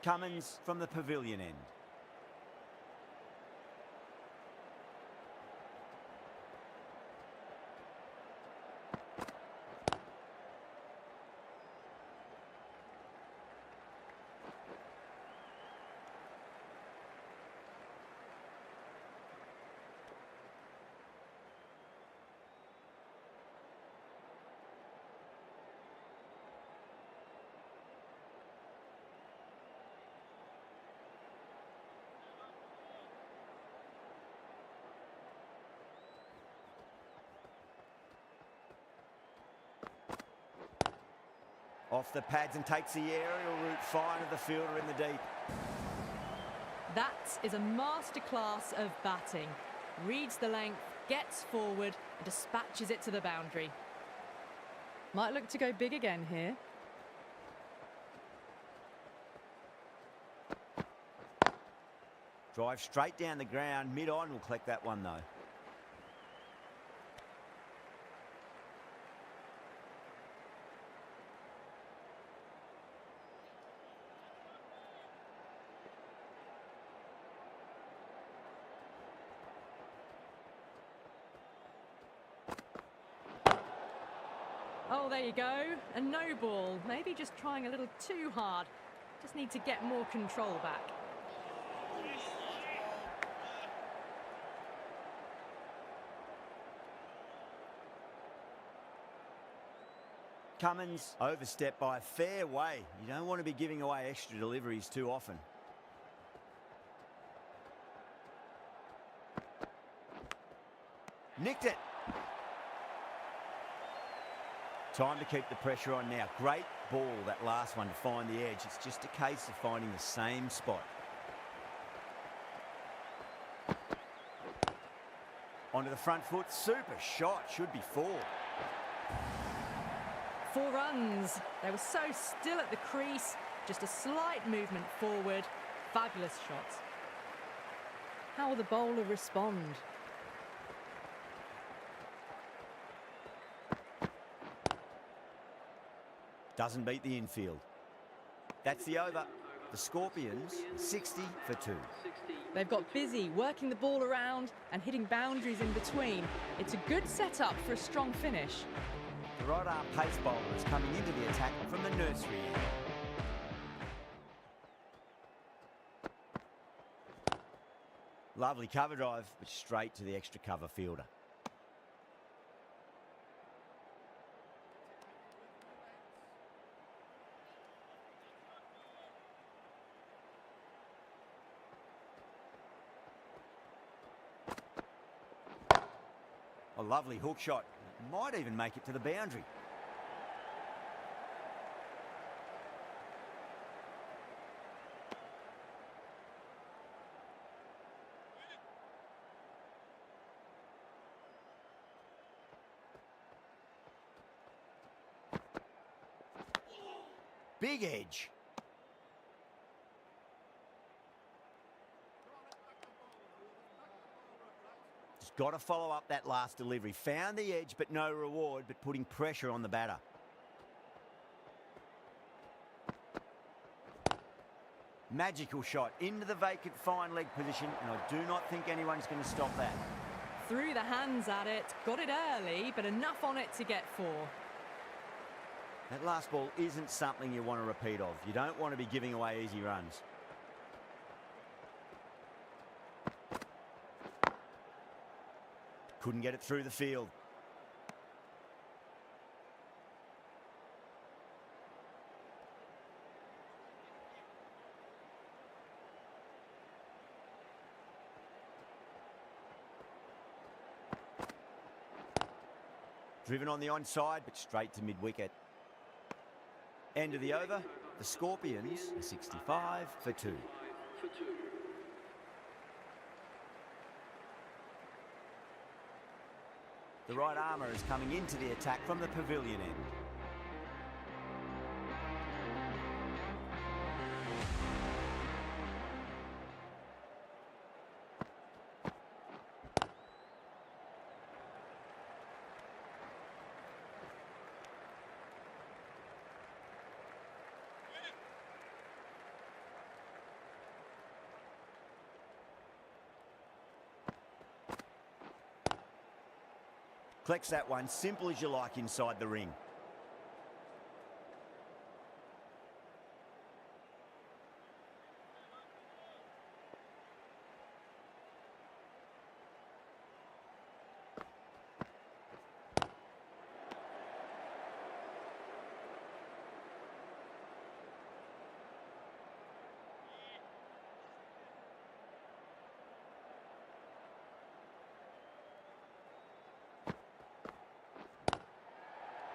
Cummins from the pavilion end. Off the pads and takes the aerial route fine of the fielder in the deep. That is a masterclass of batting. Reads the length, gets forward, and dispatches it to the boundary. Might look to go big again here. Drive straight down the ground, mid-on will collect that one though. Oh, there you go. A no ball. Maybe just trying a little too hard. Just need to get more control back. Cummins overstepped by a fair way. You don't want to be giving away extra deliveries too often. Nicked it. Time to keep the pressure on now. Great ball, that last one, to find the edge. It's just a case of finding the same spot. Onto the front foot. Super shot. Should be 4. 4 runs. They were so still at the crease. Just a slight movement forward. Fabulous shots. How will the bowler respond? Doesn't beat the infield. That's the over. The Scorpions, 60 for 2. They've got busy working the ball around and hitting boundaries in between. It's a good setup for a strong finish. The right arm pace bowler is coming into the attack from the nursery end. Lovely cover drive, but straight to the extra cover fielder. A lovely hook shot. Might even make it to the boundary. Big edge. Got to follow up that last delivery. Found the edge, but no reward, but putting pressure on the batter. Magical shot into the vacant fine leg position, and I do not think anyone's going to stop that. Threw the hands at it, got it early, but enough on it to get 4. That last ball isn't something you want to repeat of. You don't want to be giving away easy runs. Couldn't get it through the field. Driven on the onside, but straight to mid-wicket. End of the over. The Scorpions are 65 for 2. The right armour is coming into the attack from the pavilion end. Collects that one, simple as you like inside the ring.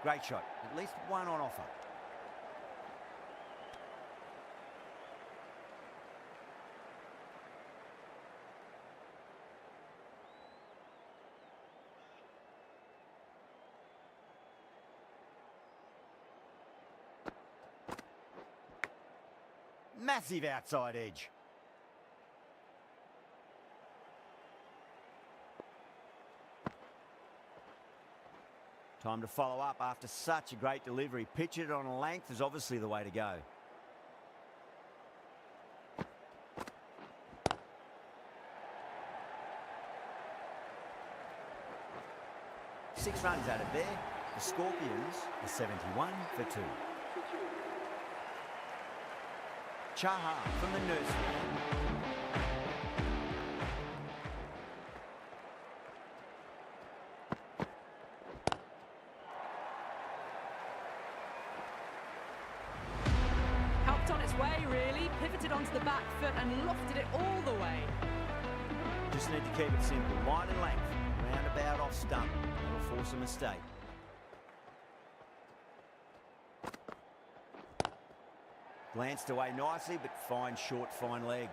Great shot, at least one on offer. Massive outside edge. Time to follow up after such a great delivery. Pitch it on a length is obviously the way to go. Six runs out of there. The Scorpions are 71 for 2. Chaha from the nursery. Pivoted onto the back foot and lofted it all the way. Just need to keep it simple. Line and length. Roundabout off stump. That'll force a mistake. Glanced away nicely, but fine short, fine leg.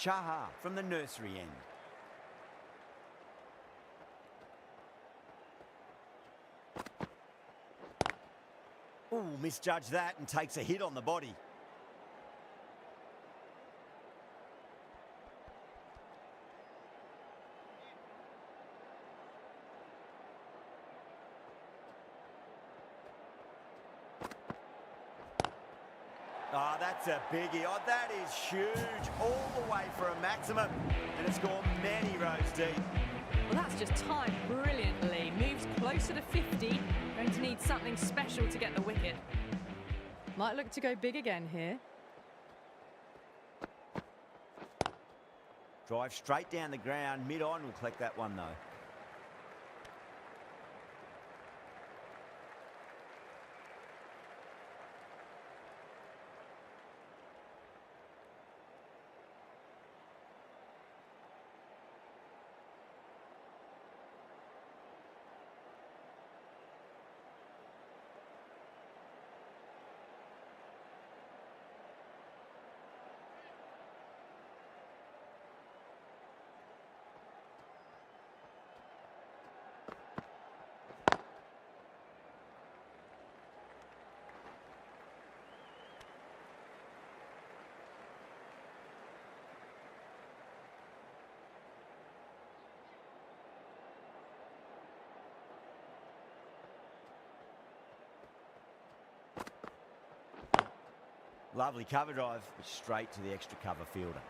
Chaha from the nursery end. Ooh, misjudged that and takes a hit on the body. Oh, that's a biggie. Oh, that is huge. All the way for a maximum. And it's gone many rows deep. Well, that's just timed brilliantly. Moves closer to 50. Going to need something special to get the wicket. Might look to go big again here. Drive straight down the ground. Mid-on will collect that one, though. Lovely cover drive, but straight to the extra cover fielder.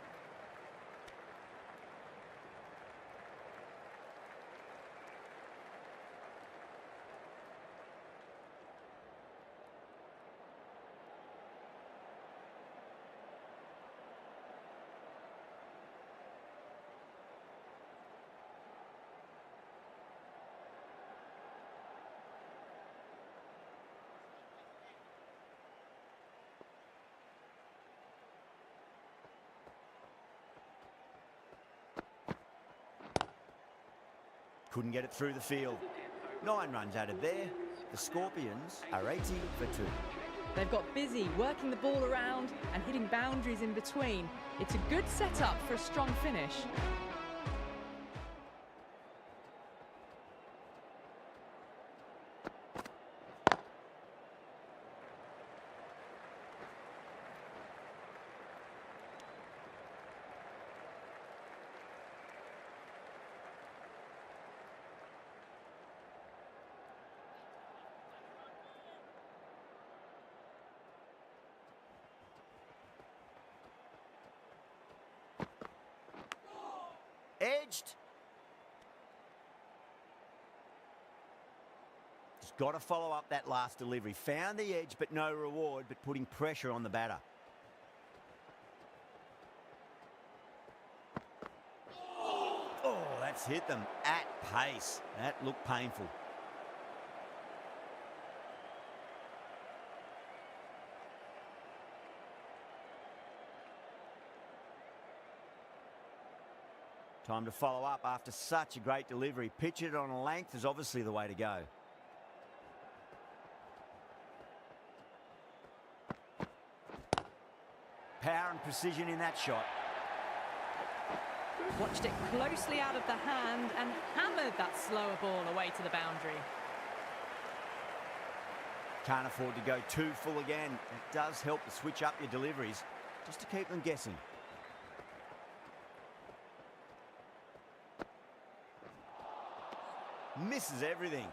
Couldn't get it through the field. 9 runs added there. The Scorpions are 80 for 2. They've got busy working the ball around and hitting boundaries in between. It's a good setup for a strong finish. Edged. Just got to follow up that last delivery. Found the edge, but no reward, but putting pressure on the batter. Oh, that's hit them at pace. That looked painful. Time to follow up after such a great delivery. Pitch it on a length is obviously the way to go. Power and precision in that shot. Watched it closely out of the hand and hammered that slower ball away to the boundary. Can't afford to go too full again. It does help to switch up your deliveries just to keep them guessing. Misses everything.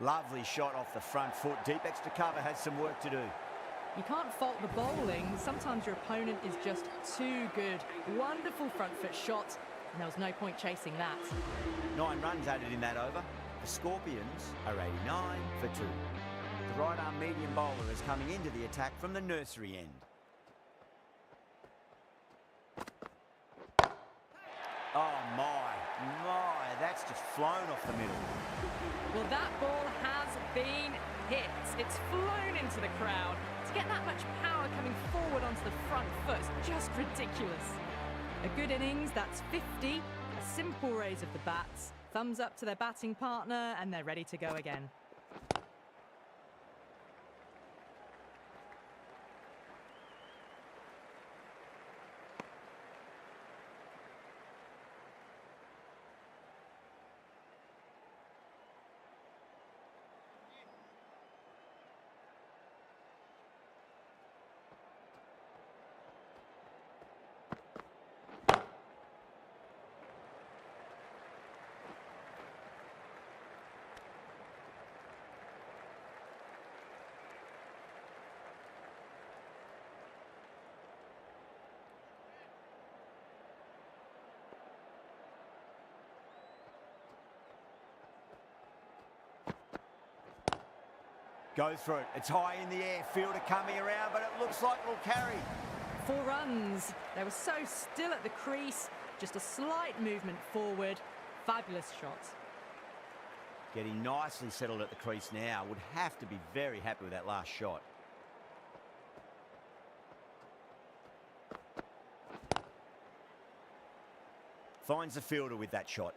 Lovely shot off the front foot. Deep extra cover has some work to do. You can't fault the bowling. Sometimes your opponent is just too good. Wonderful front foot shot. And there was no point chasing that. 9 runs added in that over. The Scorpions are 89 for 2. The right arm medium bowler is coming into the attack from the nursery end. Oh my, that's just flown off the middle. Well, that ball has been hit. It's flown into the crowd. To get that much power coming forward onto the front foot is just ridiculous. A good innings, that's 50. A simple raise of the bats. Thumbs up to their batting partner, and they're ready to go again. Goes through it. It's high in the air. Fielder coming around, but it looks like it'll carry. 4 runs. They were so still at the crease. Just a slight movement forward. Fabulous shot. Getting nicely settled at the crease now. Would have to be very happy with that last shot. Finds the fielder with that shot.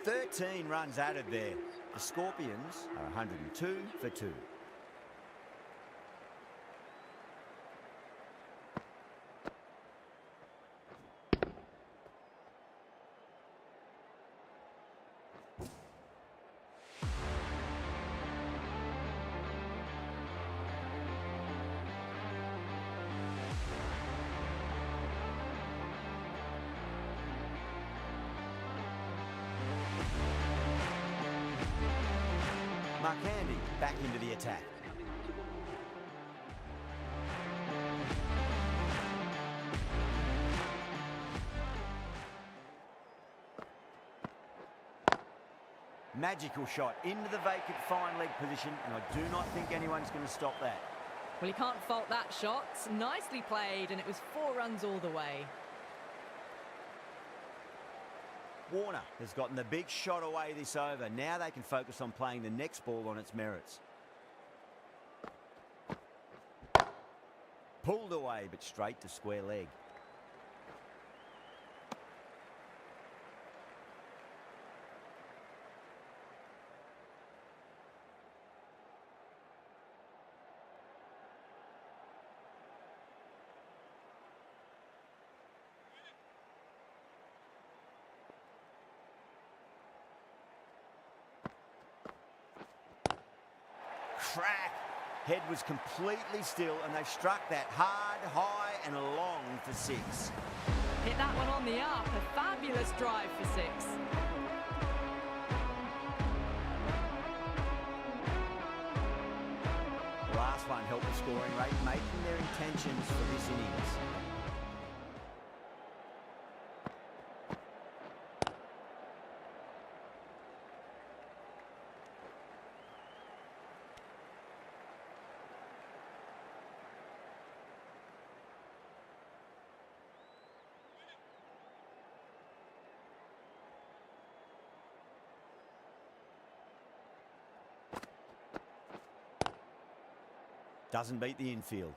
Thirteen runs added there. The Scorpions are 102 for 2. Mark back into the attack. Magical shot into the vacant fine leg position, and I do not think anyone's going to stop that. Well, you can't fault that shot. Nicely played, and it was 4 runs all the way. Warner has gotten the big shot away this over. Now they can focus on playing the next ball on its merits. Pulled away, but straight to square leg. Crack. Head was completely still, and they struck that hard, high and long for 6. Hit that one on the up. A fabulous drive for 6. The last one helped the scoring rate, making their intentions for this innings. Doesn't beat the infield.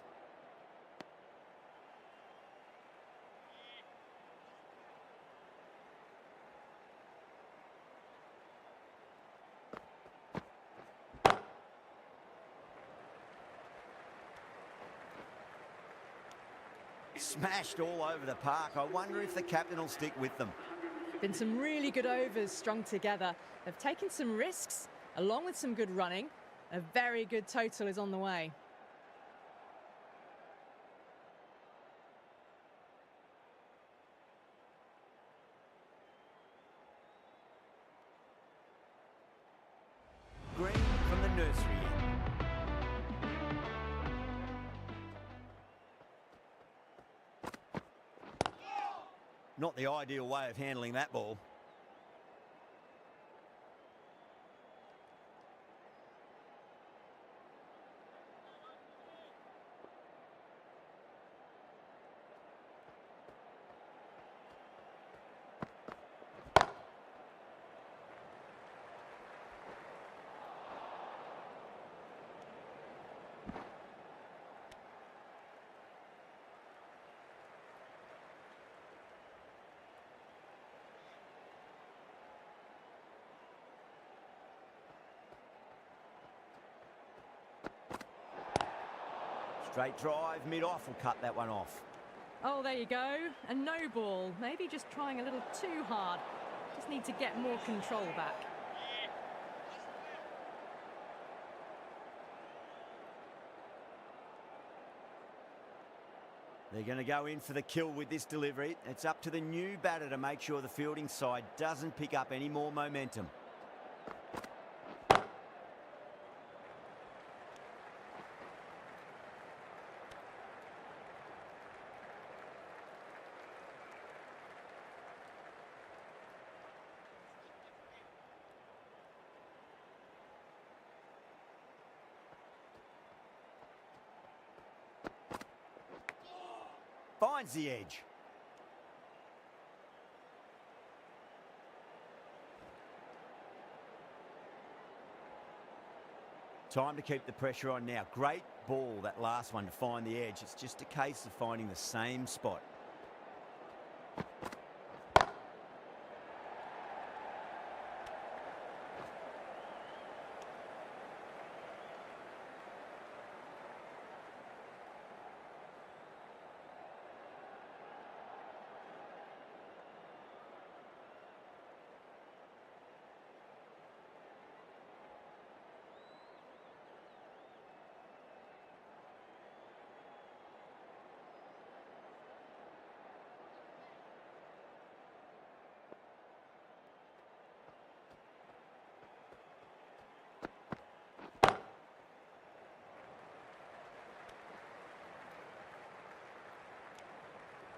Smashed all over the park. I wonder if the captain will stick with them. Been some really good overs strung together. They've taken some risks, along with some good running. A very good total is on the way. Green from the nursery end. Not the ideal way of handling that ball. Straight drive, mid-off will cut that one off. Oh, there you go. A no ball. Maybe just trying a little too hard. Just need to get more control back. They're going to go in for the kill with this delivery. It's up to the new batter to make sure the fielding side doesn't pick up any more momentum. Finds the edge. Time to keep the pressure on now. Great ball, that last one, to find the edge. It's just a case of finding the same spot.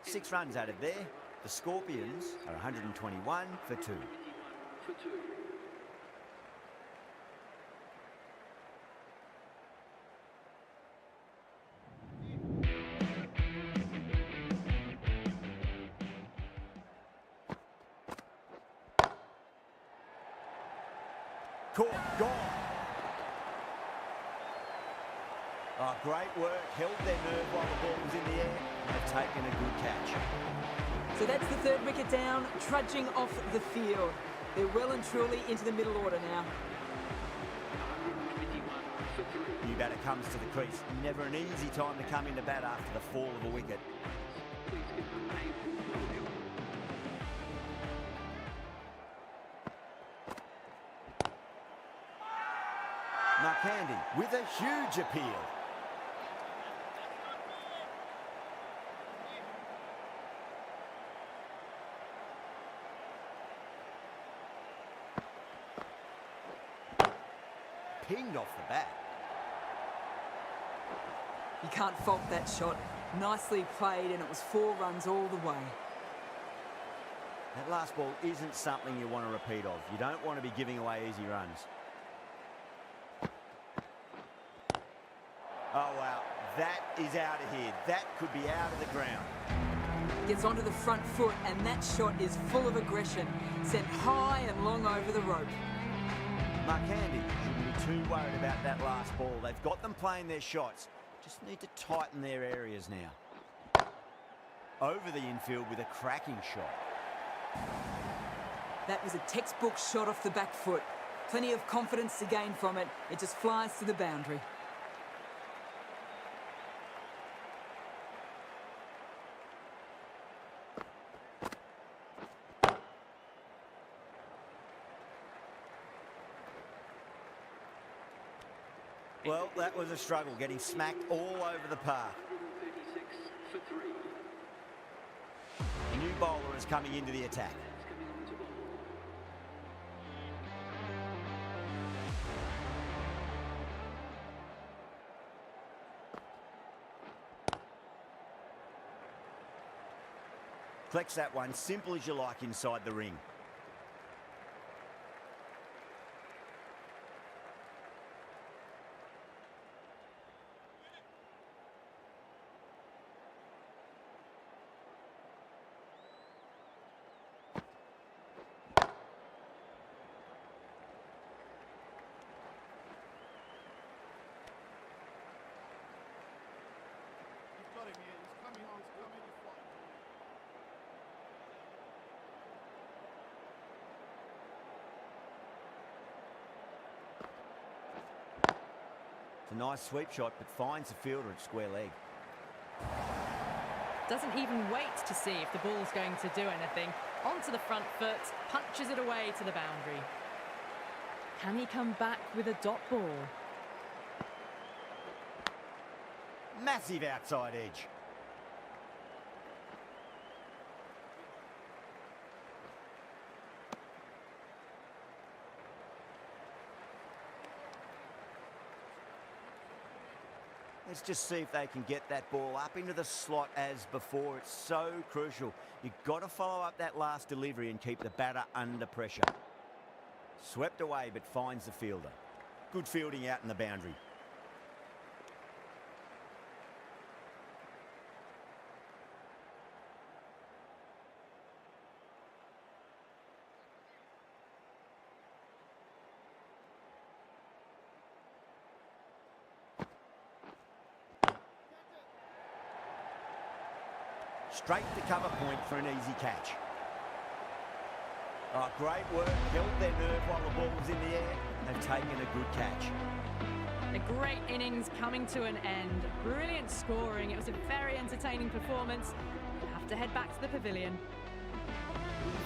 Six runs added there. The Scorpions are 121 for 2. Caught, gone. Oh, great work. Held their nerve while the ball was in the air. They've taken a good catch. So that's the third wicket down, trudging off the field. They're well and truly into the middle order now. New batter comes to the crease. Never an easy time to come into bat after the fall of a wicket. Markandi with a huge appeal. Pinged off the bat. You can't fault that shot. Nicely played, and it was 4 runs all the way. That last ball isn't something you want to repeat of. You don't want to be giving away easy runs. Oh, wow. That is out of here. That could be out of the ground. Gets onto the front foot, and that shot is full of aggression. Sent high and long over the rope. Markandi shouldn't be too worried about that last ball. They've got them playing their shots. Just need to tighten their areas now. Over the infield with a cracking shot. That was a textbook shot off the back foot. Plenty of confidence to gain from it. It just flies to the boundary. Well, that was a struggle, getting smacked all over the park. A new bowler is coming into the attack. Collects that one, simple as you like inside the ring. A nice sweep shot, but finds the fielder at square leg. Doesn't even wait to see if the ball's going to do anything. Onto the front foot, punches it away to the boundary. Can he come back with a dot ball? Massive outside edge. Let's just see if they can get that ball up into the slot as before. It's so crucial. You've got to follow up that last delivery and keep the batter under pressure. Swept away, but finds the fielder. Good fielding out in the boundary. Straight to cover point for an easy catch. Oh, great work. Held their nerve while the ball was in the air. They've taken a good catch. A great innings coming to an end. Brilliant scoring. It was a very entertaining performance. We'll have to head back to the pavilion.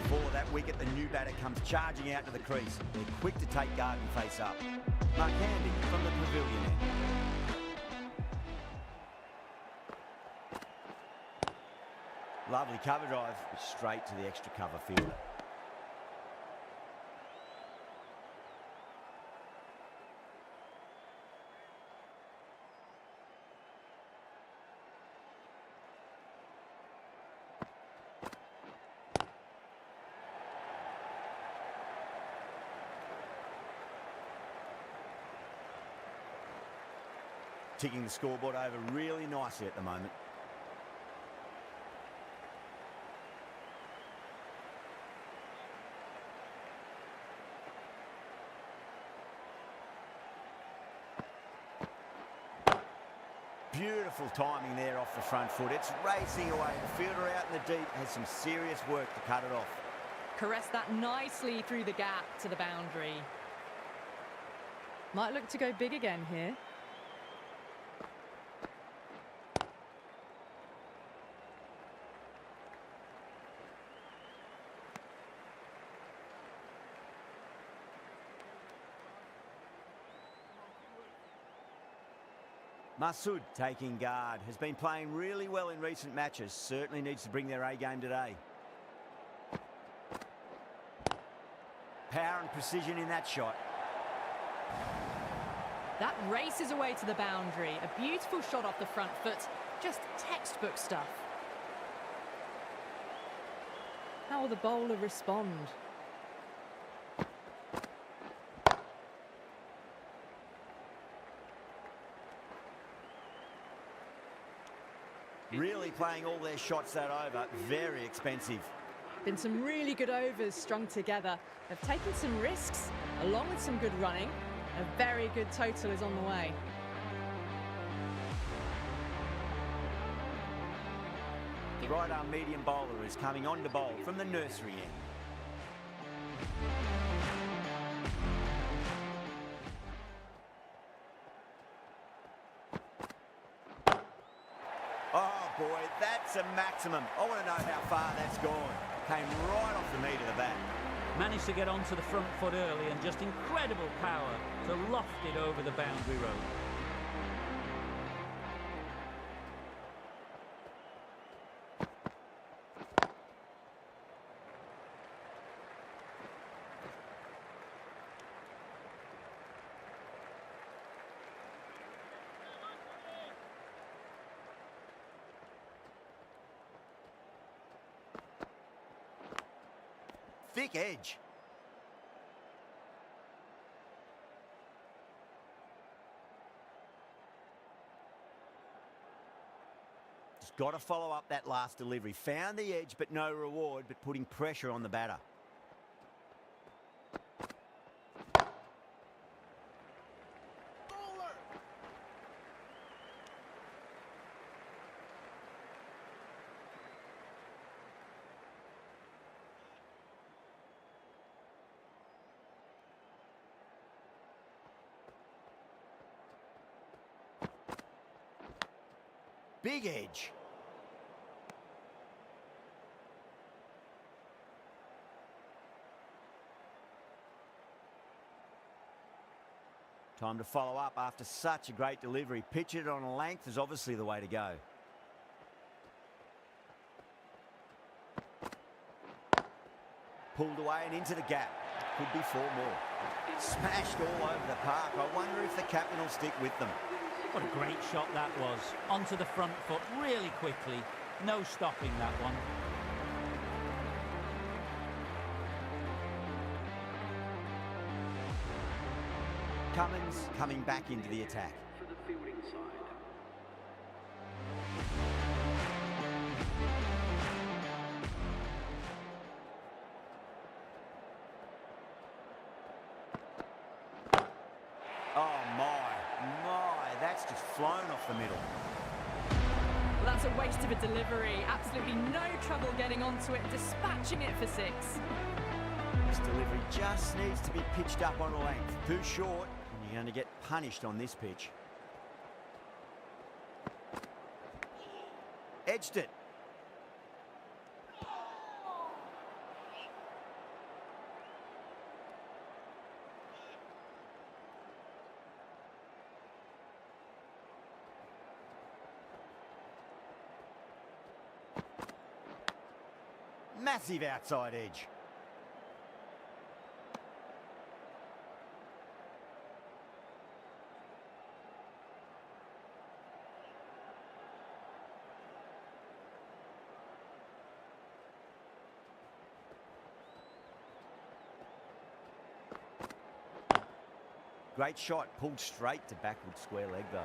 Before that wicket, the new batter comes charging out to the crease. They're quick to take guard and face up. Mark Handy from the pavilion end. Lovely cover drive, straight to the extra cover fielder. Ticking the scoreboard over really nicely at the moment. Beautiful timing there off the front foot. It's racing away. The fielder out in the deep has some serious work to cut it off. Caressed that nicely through the gap to the boundary. Might look to go big again here. Masood taking guard, has been playing really well in recent matches, certainly needs to bring their A game today. Power and precision in that shot. That races away to the boundary. A beautiful shot off the front foot, just textbook stuff. How will the bowler respond? Really playing all their shots that over, very expensive. Been some really good overs strung together. They've taken some risks, along with some good running. A very good total is on the way. The right-arm medium bowler is coming on to bowl from the nursery end. Oh boy, that's a maximum. I want to know how far that's gone. Came right off the meat of the bat. Managed to get onto the front foot early and just incredible power to loft it over the boundary road. thick edge. Just got to follow up that last delivery. Found the edge, but no reward, but putting pressure on the batter. Big edge. Time to follow up after such a great delivery. Pitch it on a length is obviously the way to go. Pulled away and into the gap. Could be 4 more. Smashed all over the park. I wonder if the captain will stick with them. What a great shot that was. Onto the front foot really quickly. No stopping that one. Cummins coming back into the attack. For the fielding side. Oh my, that's just flown off the middle. Well, that's a waste of a delivery. Absolutely no trouble getting onto it, dispatching it for 6. This delivery just needs to be pitched up on a length. Too short, and you're going to get punished on this pitch. Edged it. Massive outside edge. Great shot, pulled straight to backward square leg though.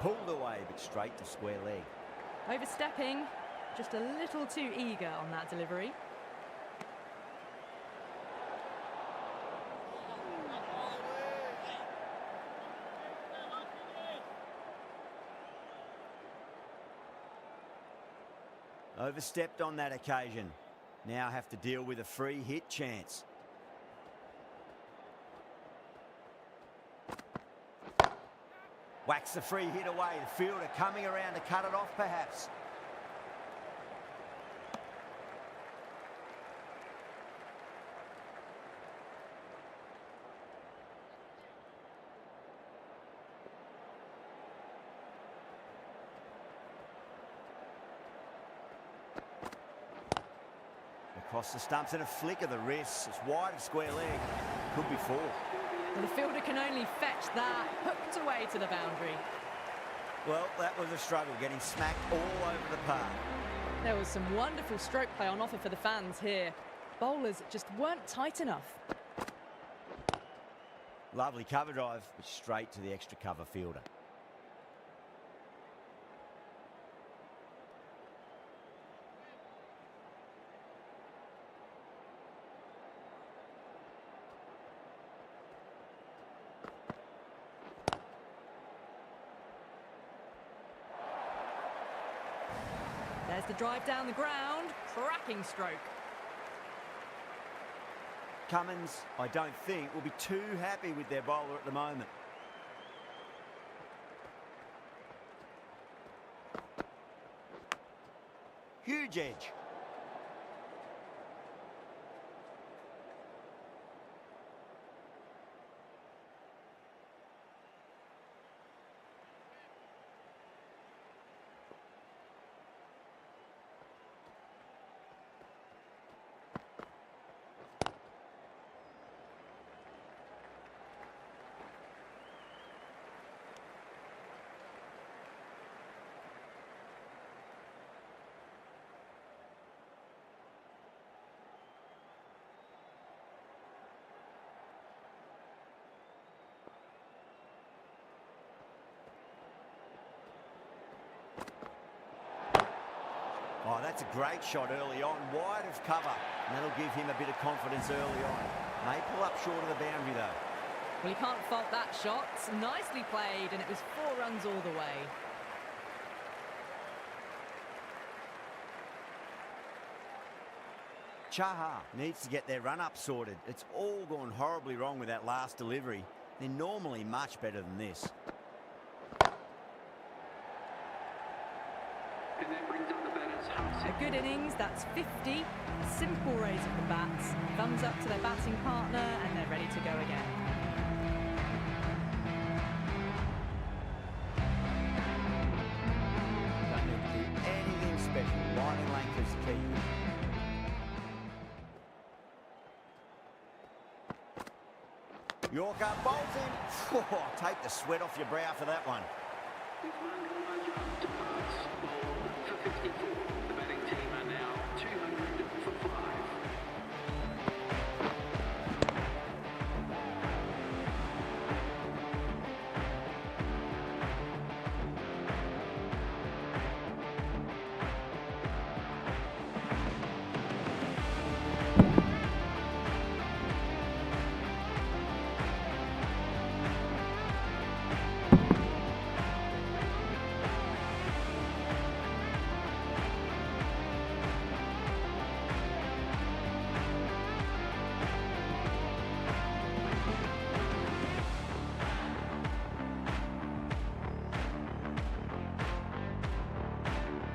Pulled away, but straight to square leg. Overstepping, just a little too eager on that delivery. Overstepped on that occasion. Now have to deal with a free hit chance. Whacks the free hit away. The fielder coming around to cut it off perhaps. Across the stumps and a flick of the wrist. It's wide of square leg. Could be 4. Well, the fielder can only fetch that, hooked away to the boundary. Well, that was a struggle, getting smacked all over the park. There was some wonderful stroke play on offer for the fans here. Bowlers just weren't tight enough. Lovely cover drive, but straight to the extra cover fielder. There's the drive down the ground, cracking stroke. Cummins, I don't think, will be too happy with their bowler at the moment. Huge edge. Oh, that's a great shot early on, wide of cover, and that'll give him a bit of confidence early on. May pull up short of the boundary though. Well, you can't fault that shot. Nicely played, and it was 4 runs all the way. Chaha needs to get their run-up sorted. It's all gone horribly wrong with that last delivery. They're normally much better than this. A good innings, that's 50. Simple raise of the bats. Thumbs up to their batting partner, and they're ready to go again. Don't need to do anything special. Line and length is key. Yorker bolting. Oh, take the sweat off your brow for that one. The batting team are now 200 for 5.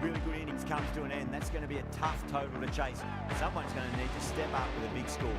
Really good innings comes to an end. That's going to be a tough total to chase. Someone's going to need to step up with a big score.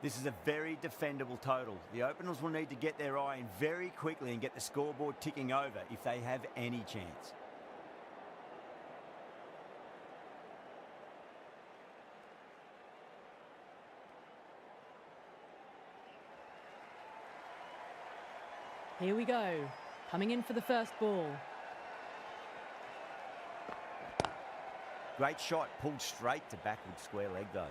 This is a very defendable total. The openers will need to get their eye in very quickly and get the scoreboard ticking over if they have any chance. Here we go. Coming in for the first ball. Great shot, pulled straight to backward square leg though.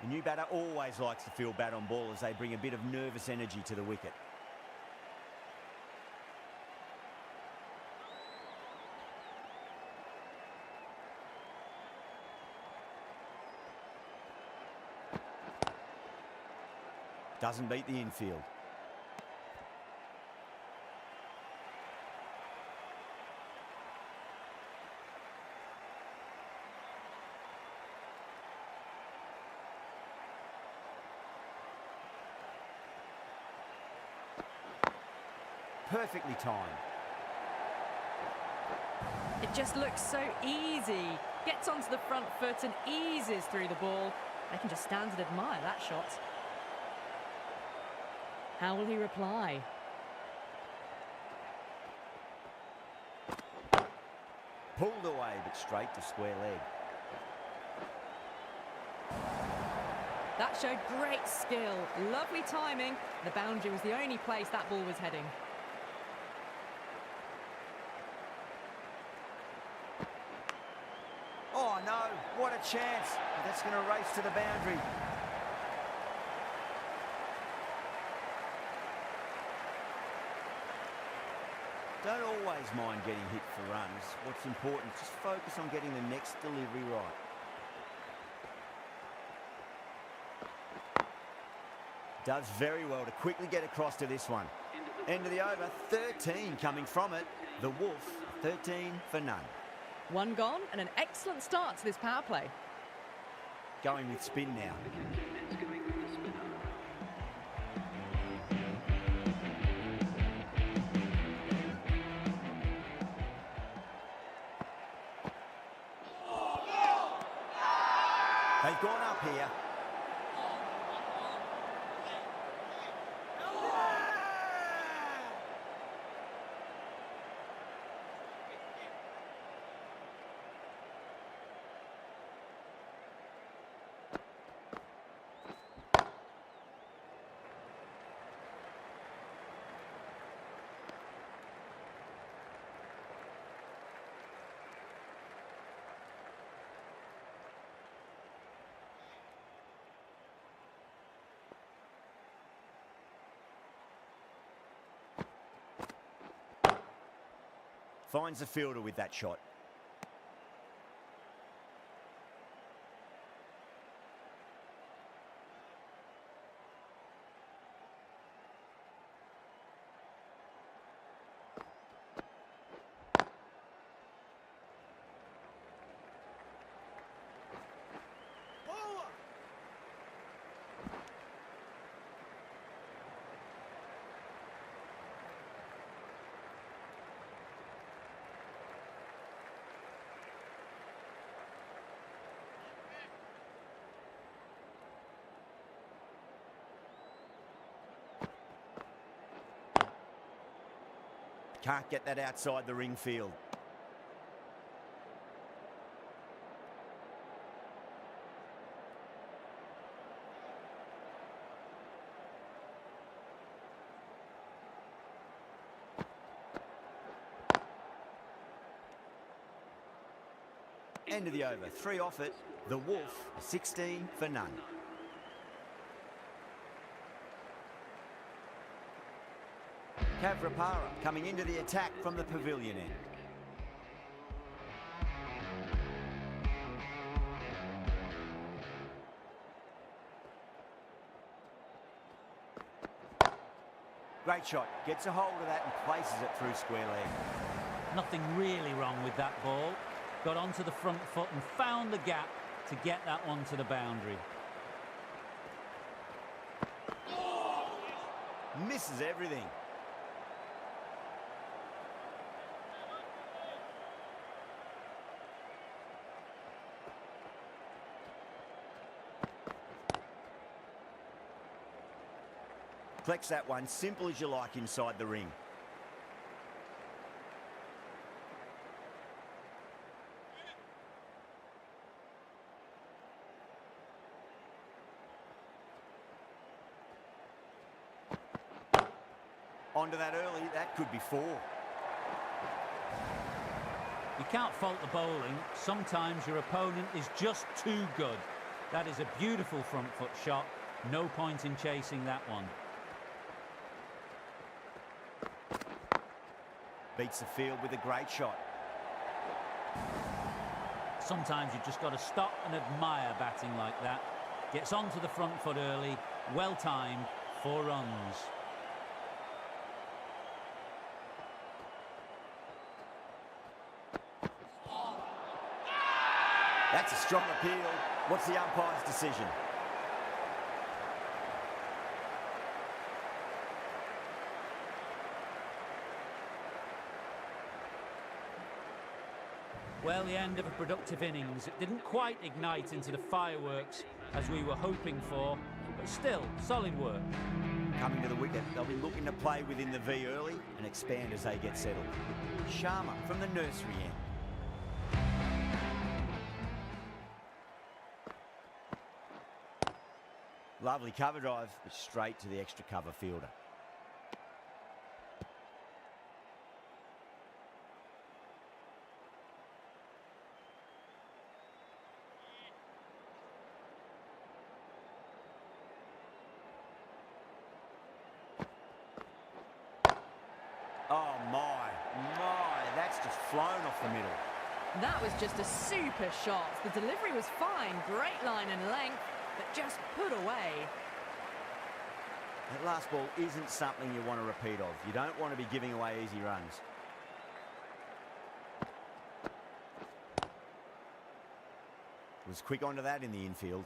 A new batter always likes to feel bat on ball as they bring a bit of nervous energy to the wicket. Doesn't beat the infield. Perfectly timed. It just looks so easy. Gets onto the front foot and eases through the ball. I can just stand and admire that shot. How will he reply? Pulled away, but straight to square leg. That showed great skill. Lovely timing. The boundary was the only place that ball was heading. Oh no, what a chance. That's going to race to the boundary. Don't always mind getting hit for runs. What's important, just focus on getting the next delivery right. Does very well to quickly get across to this one. End of the over, 13 coming from it. The Wolf, 13 for none. One gone and an excellent start to this power play. Going with spin now. It's going with the spinner. They've gone up here. Finds the fielder with that shot. Can't get that outside the ring field. End of the over, 3 off it. The Wolf, 16 for none. Cavrapara coming into the attack from the pavilion end. Great shot, gets a hold of that and places it through square leg. Nothing really wrong with that ball. Got onto the front foot and found the gap to get that one to the boundary. Misses everything. Flex that one, simple as you like inside the ring. Onto that early, that could be 4. You can't fault the bowling. Sometimes your opponent is just too good. That is a beautiful front foot shot. No point in chasing that one. Beats the field with a great shot. Sometimes you've just got to stop and admire batting like that. Gets onto the front foot early, well timed, 4 runs. That's a strong appeal. What's the umpire's decision? Well, the end of a productive innings. It didn't quite ignite into the fireworks as we were hoping for, but still, solid work. Coming to the wicket, they'll be looking to play within the V early and expand as they get settled. Sharma from the nursery end. Lovely cover drive, but straight to the extra cover fielder. Oh my, that's just flown off the middle. That was just a super shot. The delivery was fine, great line and length, but just put away. That last ball isn't something you want to repeat of. You don't want to be giving away easy runs. Was quick onto that in the infield.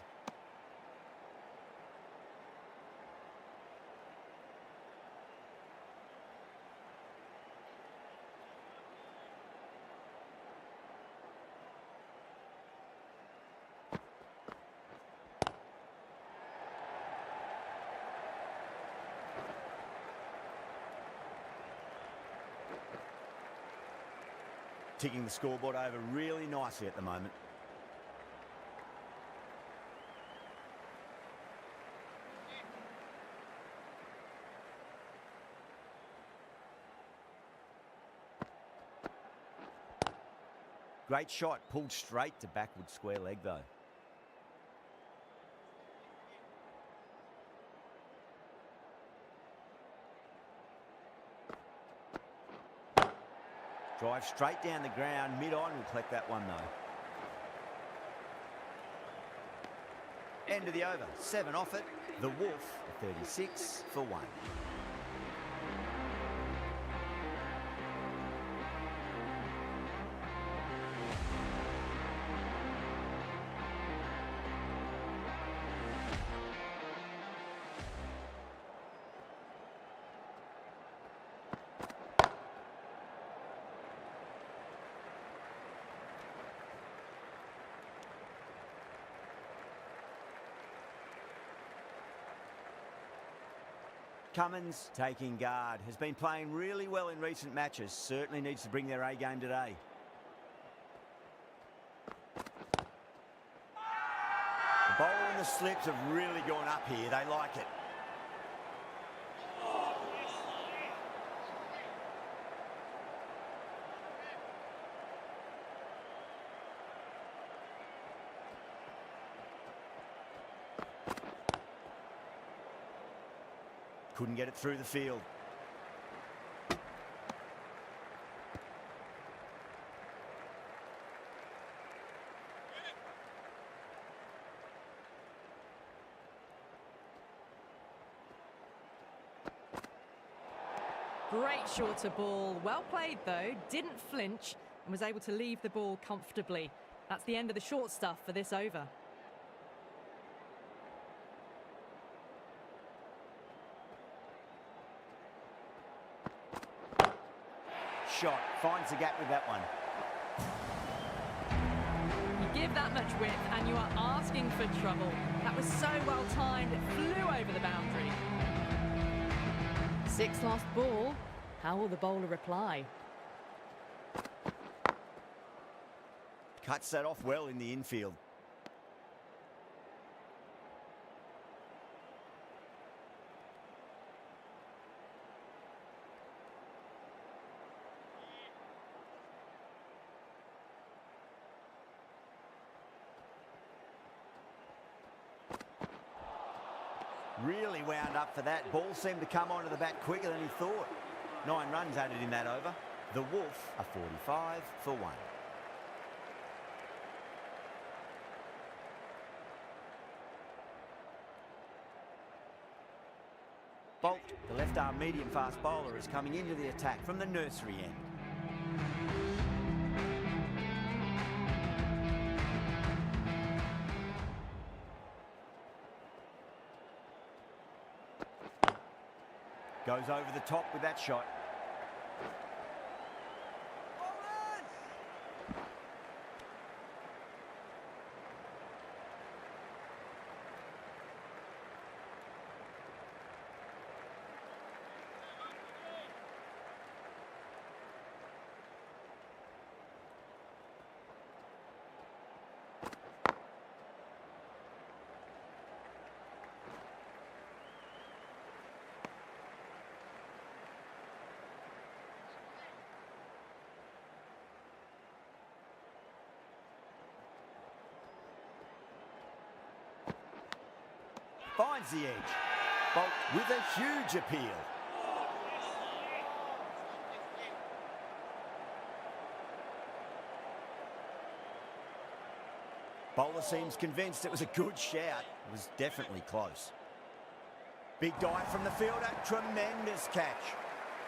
Ticking the scoreboard over really nicely at the moment. Great shot, pulled straight to backward square leg though. Drive straight down the ground, mid-on will collect that one though. End of the over, 7 off it. The Wolf, 36 for 1. Cummins taking guard, has been playing really well in recent matches, certainly needs to bring their A game today. The bowl and the slips have really gone up here, they like it. Couldn't get it through the field. Great shorter ball. Well played though. Didn't flinch and was able to leave the ball comfortably. That's the end of the short stuff for this over. Shot, finds the gap with that one. You give that much width and you are asking for trouble. That was so well timed, it flew over the boundary. 6 lost ball. How will the bowler reply? Cuts that off well in the infield. Really wound up for that. Ball seemed to come onto the bat quicker than he thought. 9 runs added in that over. The Wolf are 45 for 1. Bolt, the left-arm medium-fast bowler, is coming into the attack from the nursery end. Goes over the top with that shot. Finds the edge. Bolt with a huge appeal. Bowler seems convinced it was a good shout. It was definitely close. Big dive from the fielder. Tremendous catch.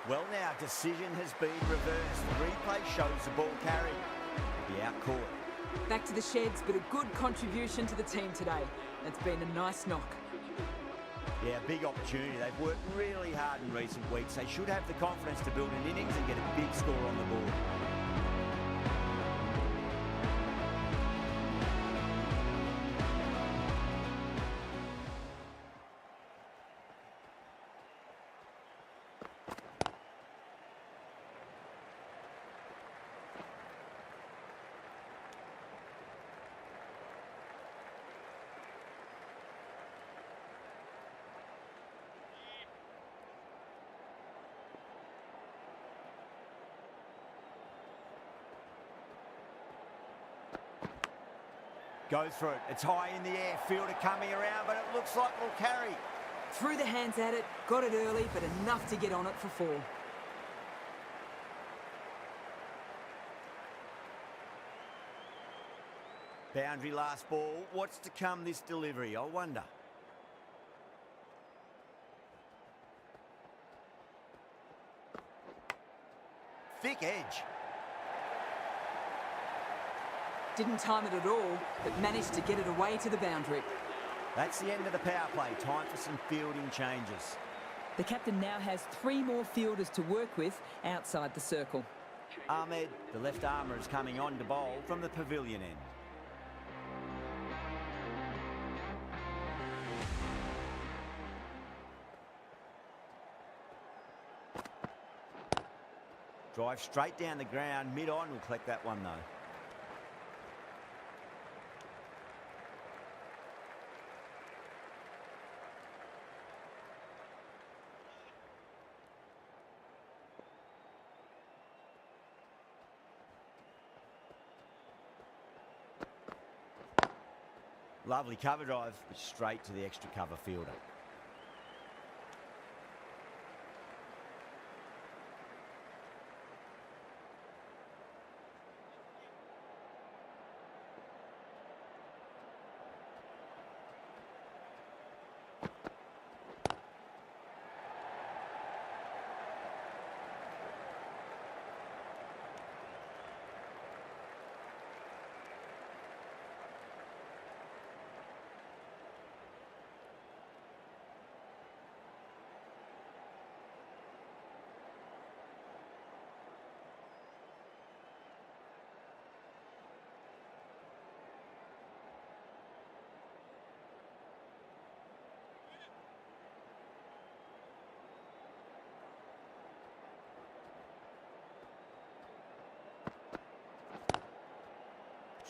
Well, now decision has been reversed. The replay shows the ball carried. Be out caught. Back to the sheds, but a good contribution to the team today. It's been a nice knock. Yeah, big opportunity. They've worked really hard in recent weeks. They should have the confidence to build an innings and get a big score on the board. Goes for it. It's high in the air. Fielder coming around, but it looks like we'll carry. Threw the hands at it, got it early, but enough to get on it for 4. Boundary last ball. What's to come this delivery, I wonder. Thick edge. Didn't time it at all, but managed to get it away to the boundary. That's the end of the power play. Time for some fielding changes. The captain now has 3 more fielders to work with outside the circle. Ahmed, the left armour, is coming on to bowl from the pavilion end. Drive straight down the ground, mid-on. We'll collect that one, though. Lovely cover drive, straight to the extra cover fielder.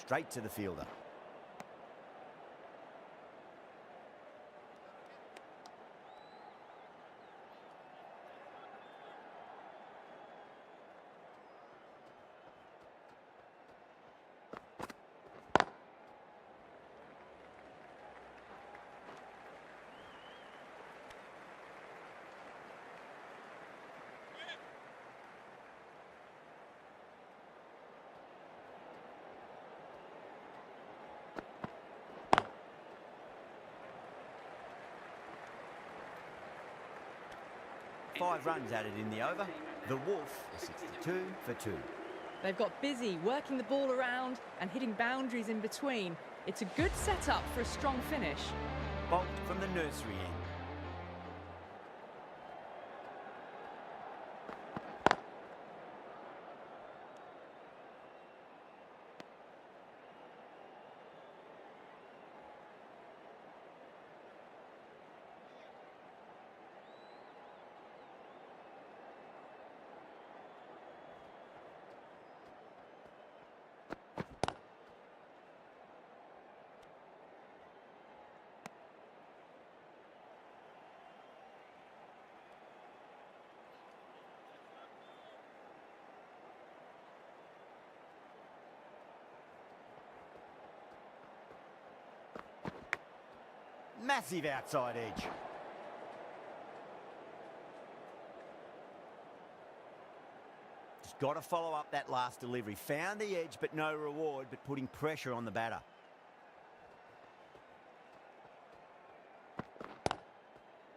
Straight to the fielder. 5 runs added in the over. The Wolf is 62 for 2. They've got busy working the ball around and hitting boundaries in between. It's a good setup for a strong finish. Bolt from the nursery end. Massive outside edge. Just got to follow up that last delivery. Found the edge, but no reward, but putting pressure on the batter.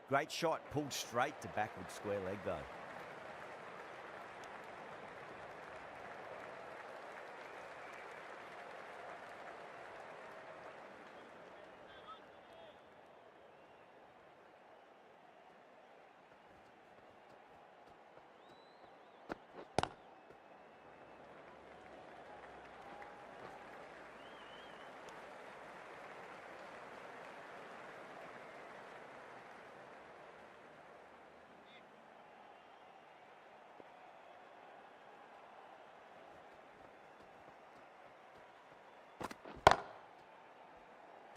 Great shot, pulled straight to backward square leg though.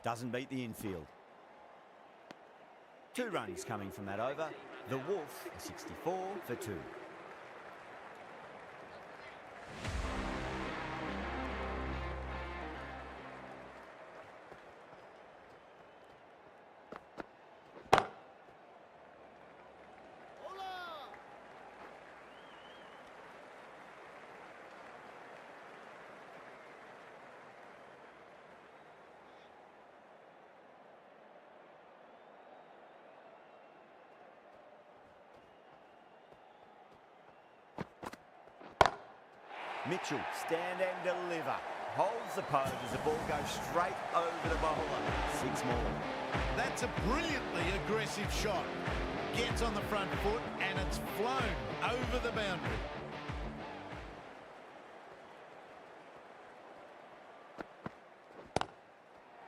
Doesn't beat the infield. 2 runs coming from that over. The Wolf is 64 for 2. Mitchell, stand and deliver. Holds the pose as the ball goes straight over the bowler. 6 more. That's a brilliantly aggressive shot. Gets on the front foot and it's flown over the boundary.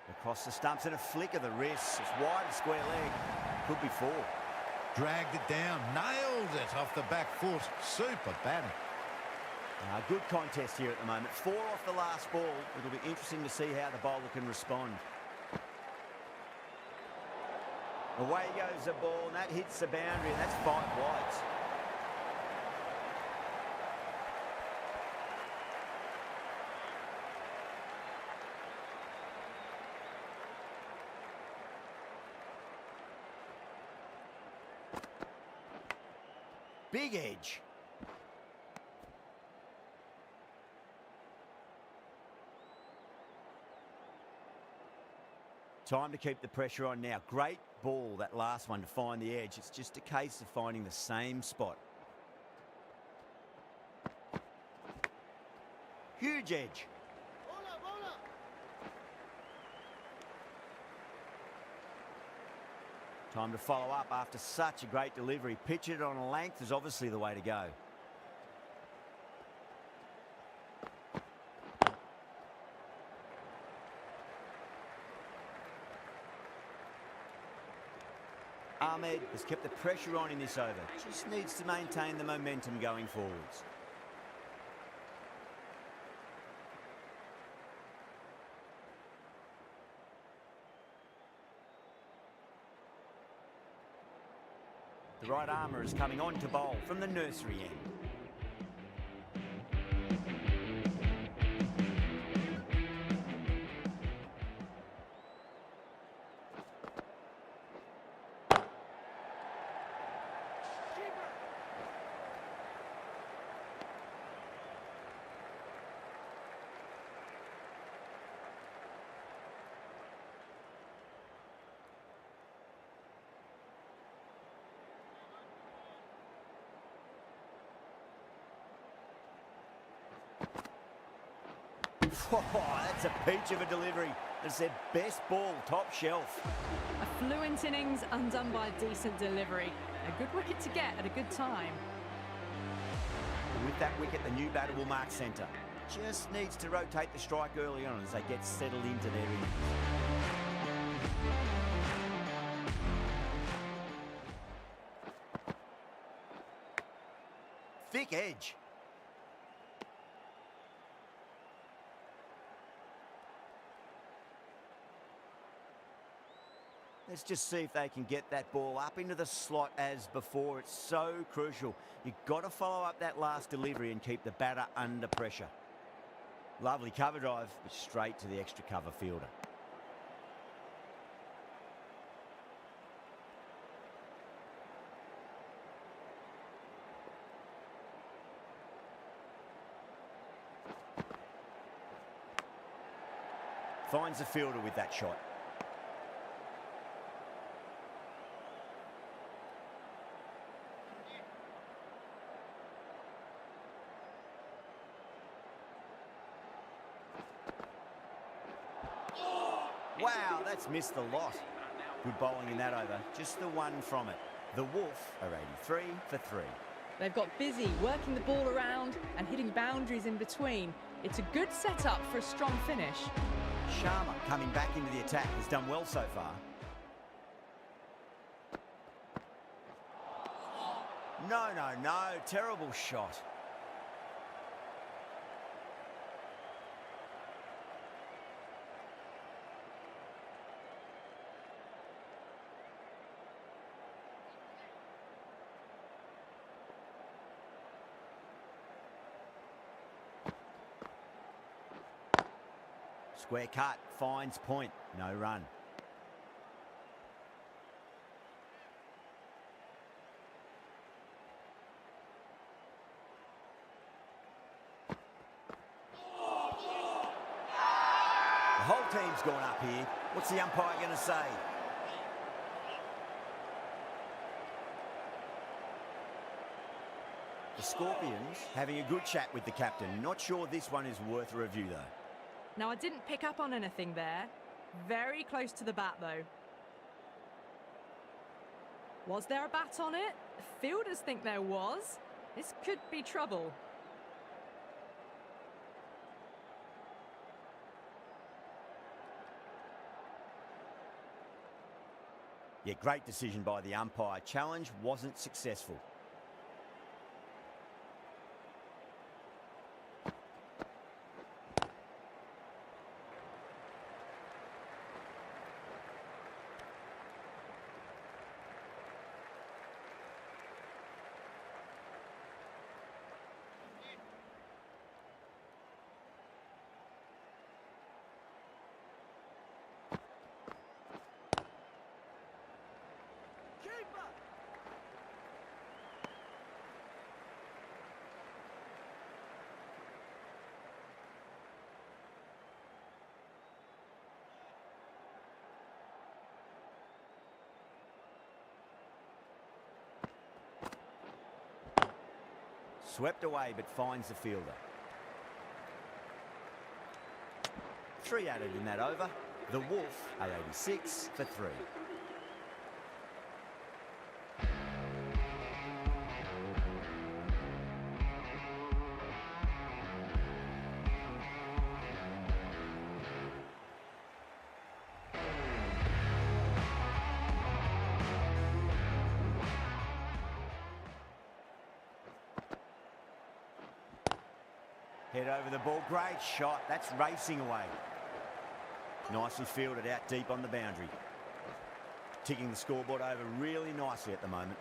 Across the stumps and a flick of the wrist. It's wide of square leg. Could be 4. Dragged it down, nailed it off the back foot. Super batting. Good contest here at the moment. 4 off the last ball. It'll be interesting to see how the bowler can respond. Away goes the ball, and that hits the boundary, and that's 5 wides. Big edge. Time to keep the pressure on now. Great ball, that last one, to find the edge. It's just a case of finding the same spot. Huge edge. Time to follow up after such a great delivery. Pitch it on a length is obviously the way to go. Ahmed has kept the pressure on in this over. Just needs to maintain the momentum going forwards. The right armour is coming on to bowl from the nursery end. Oh, that's a peach of a delivery. It's their best ball, top shelf. A fluent innings undone by a decent delivery. A good wicket to get at a good time. With that wicket, the new batter will mark centre. Just needs to rotate the strike early on as they get settled into their innings. Thick edge. Let's just see if they can get that ball up into the slot as before. It's so crucial. You've got to follow up that last delivery and keep the batter under pressure. Lovely cover drive, but straight to the extra cover fielder. Finds the fielder with that shot. Wow, that's missed the lot. Good bowling in that over. Just the one from it. The Wolf are 83 for 3. They've got busy working the ball around and hitting boundaries in between. It's a good setup for a strong finish. Sharma coming back into the attack has done well so far. No, terrible shot. Square cut, finds point, no run. The whole team's gone up here. What's the umpire going to say? The Scorpions having a good chat with the captain. Not sure this one is worth a review though. Now, I didn't pick up on anything there. Very close to the bat, though. Was there a bat on it? Fielders think there was. This could be trouble. Yeah, great decision by the umpire. Challenge wasn't successful. Swept away, but finds the fielder. 3 added in that over. The Wolf are 86 for 3. Head over the ball, great shot. That's racing away. Nicely fielded out deep on the boundary. Ticking the scoreboard over really nicely at the moment.